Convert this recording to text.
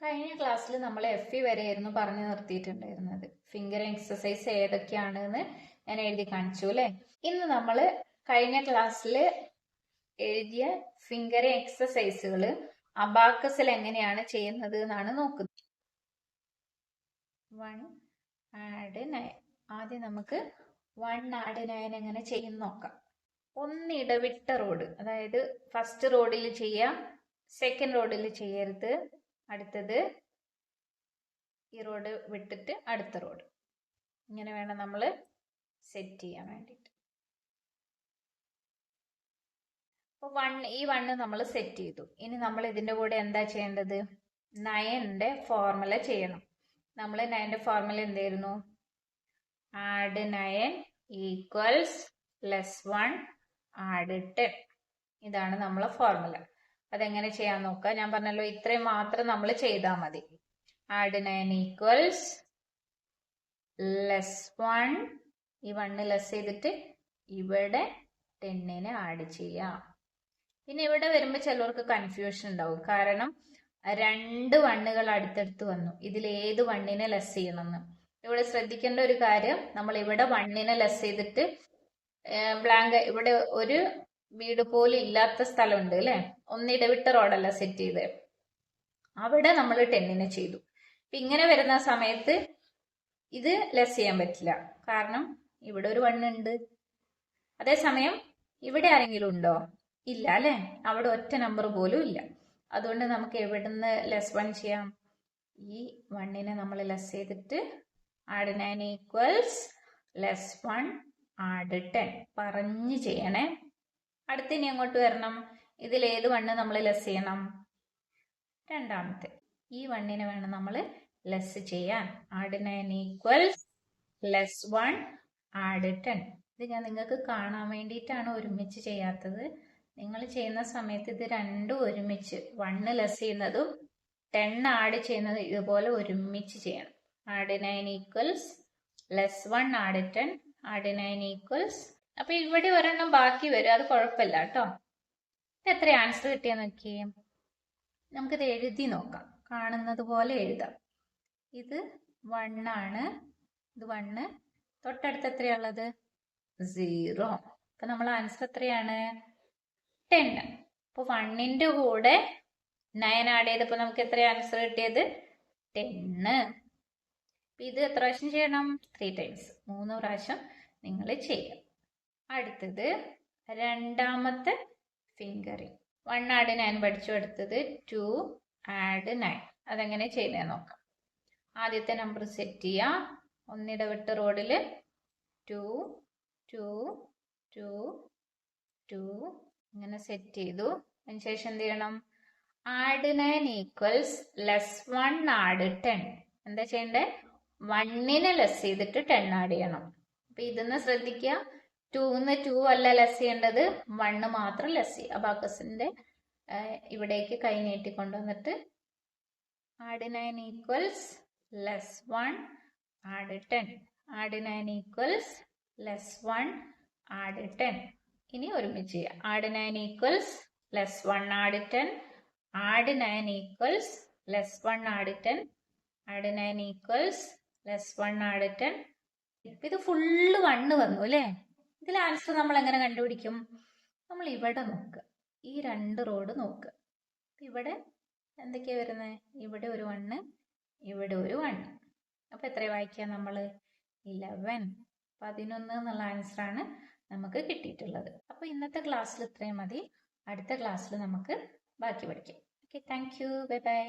കഴിഞ്ഞ ക്ലാസ്സിൽ നമ്മൾ FE വരെയായിരുന്നു പറഞ്ഞു നിർത്തിയിട്ടുണ്ടായിരുന്നത്. ഫിംഗർ എക്സസൈസ് ഏതൊക്കെയാണെന്ന് ഞാൻ എഴുതി കാണിച്ചു അല്ലെ. ഇന്ന് നമ്മൾ കഴിഞ്ഞ ക്ലാസ്സിൽ എഴുതിയ ഫിംഗർ എക്സസൈസുകൾ അബാക്കസിൽ എങ്ങനെയാണ് ചെയ്യുന്നത് എന്നാണ് നോക്കുന്നത്. 1 ആഡ് 9. ആദ്യം നമുക്ക് 1 ആഡ് 9 എങ്ങനെ ചെയ്യുന്ന നോക്കാം. ഒന്ന് ഇടവിട്ട റോഡ്, അതായത് ഫസ്റ്റ് റോഡിൽ ചെയ്യാം, സെക്കൻഡ് റോഡിൽ ചെയ്യരുത്. അടുത്തത് ഈ റോഡ് വിട്ടിട്ട് അടുത്ത റോഡ്, ഇങ്ങനെ വേണം നമ്മൾ സെറ്റ് ചെയ്യാൻ വേണ്ടിയിട്ട്. അപ്പോൾ ഈ 1 നമ്മൾ സെറ്റ് ചെയ്തു. ഇനി നമ്മൾ ഇതിന്റെ കൂടെ എന്താ ചെയ്യേണ്ടത്? 9ന്റെ ഫോർമുല ചെയ്യണം. നമ്മൾ 9ന്റെ ഫോർമുല എന്തായിരുന്നു? Add 9 equals +1 add 10. ഇതാണ് നമ്മളെ ഫോർമുല. അതെങ്ങനെ ചെയ്യാൻ നോക്കാം. ഞാൻ പറഞ്ഞല്ലോ, ഇത്രയും മാത്രം നമ്മൾ ചെയ്താൽ മതി. ആഡ് 9 ഈക്വൽസ് +1, ഈ 1 ലെസ് ചെയ്തിട്ട് ഇവിടെ 10നെ ആഡ് ചെയ്യാം. പിന്നെ ഇവിടെ വരുമ്പോൾ ചിലവർക്ക് കൺഫ്യൂഷൻ ഉണ്ടാവും, കാരണം 2 1കൾ അടുത്തടുത്ത് വന്നു. ഇതിൽ ഏത് 1നെ ലെസ് ചെയ്യണമെന്ന് ഇവിടെ ശ്രദ്ധിക്കേണ്ട ഒരു കാര്യം, നമ്മൾ ഇവിടെ 1നെ ലെസ് ചെയ്തിട്ട് ബ്ലാങ്ക്, ഇവിടെ ഒരു വീട് പോലും ഇല്ലാത്ത സ്ഥലമുണ്ട് അല്ലെ, ഒന്നിടവിട്ട റോഡല്ല സെറ്റ് ചെയ്ത്, അവിടെ നമ്മൾ 10നെ ചെയ്തു. ഇങ്ങനെ വരുന്ന സമയത്ത് ഇത് ലെസ് ചെയ്യാൻ പറ്റില്ല, കാരണം ഇവിടെ ഒരു 1 ഉണ്ട്. അതേസമയം ഇവിടെ ആരെങ്കിലും ഉണ്ടോ? ഇല്ല അല്ലെ, അവിടെ ഒറ്റ നമ്പർ പോലും ഇല്ല. അതുകൊണ്ട് നമുക്ക് എവിടുന്ന് +1 ചെയ്യാം? ഈ 1നെ നമ്മൾ ലെസ് ചെയ്തിട്ട് ആഡ് 9 ഈക്വൽസ് +1 ആഡ് 10 പറഞ്ഞ് ചെയ്യണേ. അടുത്തിനി അങ്ങോട്ട് വരണം. ഇതിൽ ഏത് 1 നമ്മൾ ലെസ് ചെയ്യണം? രണ്ടാമത്തെ ഈ 1നെ വേണം നമ്മൾ ലെസ് ചെയ്യാൻ. Add 9 equals +1 add 10. ഇത് ഞാൻ നിങ്ങൾക്ക് കാണാൻ വേണ്ടിയിട്ടാണ് ഒരുമിച്ച് ചെയ്യാത്തത്. നിങ്ങൾ ചെയ്യുന്ന സമയത്ത് ഇത് രണ്ടും ഒരുമിച്ച്, 1 ലെസ് ചെയ്യുന്നതും 10 ആഡ് ചെയ്യുന്നതും ഇതുപോലെ ഒരുമിച്ച് ചെയ്യണം. Add 9 equals +1 add 10. Add 9 equals, അപ്പൊ ഇവിടെ ഒരെണ്ണം ബാക്കി വരും, അത് കുഴപ്പമില്ല കേട്ടോ. എത്ര ആൻസർ കിട്ടിയെന്ന് നോക്കിയേ. നമുക്കിത് എഴുതി നോക്കാം. കാണുന്നത് പോലെ എഴുതാം. ഇത് 1 ആണ്, ഇത് 1. തൊട്ടടുത്ത് എത്രയുള്ളത്? 0. അപ്പൊ നമ്മൾ ആൻസർ എത്രയാണ്? 10. അപ്പൊ 1ന്റെ കൂടെ 9 ആഡ് ചെയ്തപ്പോ നമുക്ക് എത്ര ആൻസർ കിട്ടിയത്? 10. ഇത് എത്ര പ്രാവശ്യം ചെയ്യണം? 3 ടൈംസ്, 3 പ്രാവശ്യം നിങ്ങൾ ചെയ്യാം. അടുത്തത് രണ്ടാമത്തെ ഫിംഗറിങ്. 1 ആഡ് 9 പഠിച്ചു. അടുത്തത് 2 ആഡ് 9. അതെങ്ങനെ ചെയ്യുന്നത് നോക്കാം. ആദ്യത്തെ നമ്പർ സെറ്റ് ചെയ്യാം. ഒന്നിടവിട്ട് റോഡിൽ 2 2 2 2 ഇങ്ങനെ സെറ്റ് ചെയ്തു. അതിനുശേഷം എന്ത് ചെയ്യണം? Add 9 equals +1 add 10. എന്താ ചെയ്യണ്ടേ? 1നെ ലെസ് ചെയ്തിട്ട് 10 ആഡ് ചെയ്യണം. അപ്പൊ ഇതൊന്ന് ശ്രദ്ധിക്കുക. 2ന്ന് 2 അല്ല ലെസ് ചെയ്യേണ്ടത്, 1 മാത്രം ലെസ് ചെയ്യുക. അബാക്കസിന്റെ ഇവിടേക്ക് കൈ നീട്ടി കൊണ്ടുവന്നിട്ട് add 9 equals +1 add 10. Add 9 equals +1 add 10. ഇനി ഒരുമിച്ച് ചെയ്യാം. Add 9 equals +1 add 10. Add 9 equals +1 add 10. Add 9 equals +1 add 10. ഇത് ഫുള്ള് 1 വന്നു അല്ലേ. ഇതിൽ ആൻസർ നമ്മൾ എങ്ങനെ കണ്ടുപിടിക്കും? നമ്മൾ ഇവിടെ നോക്കുക, ഈ 2 റോഡ് നോക്കുക. ഇവിടെ എന്തൊക്കെയാ വരുന്നത്? ഇവിടെ ഒരു 1, ഇവിടെ ഒരു 1. അപ്പൊ എത്ര വായിക്കാം നമ്മൾ? 11 എന്നുള്ള ആൻസർ ആണ് നമുക്ക് കിട്ടിയിട്ടുള്ളത്. അപ്പൊ ഇന്നത്തെ ക്ലാസ്സിൽ ഇത്രയും മതി. അടുത്ത ക്ലാസ്സിൽ നമുക്ക് ബാക്കി പഠിക്കാം. Okay, thank you, bye bye.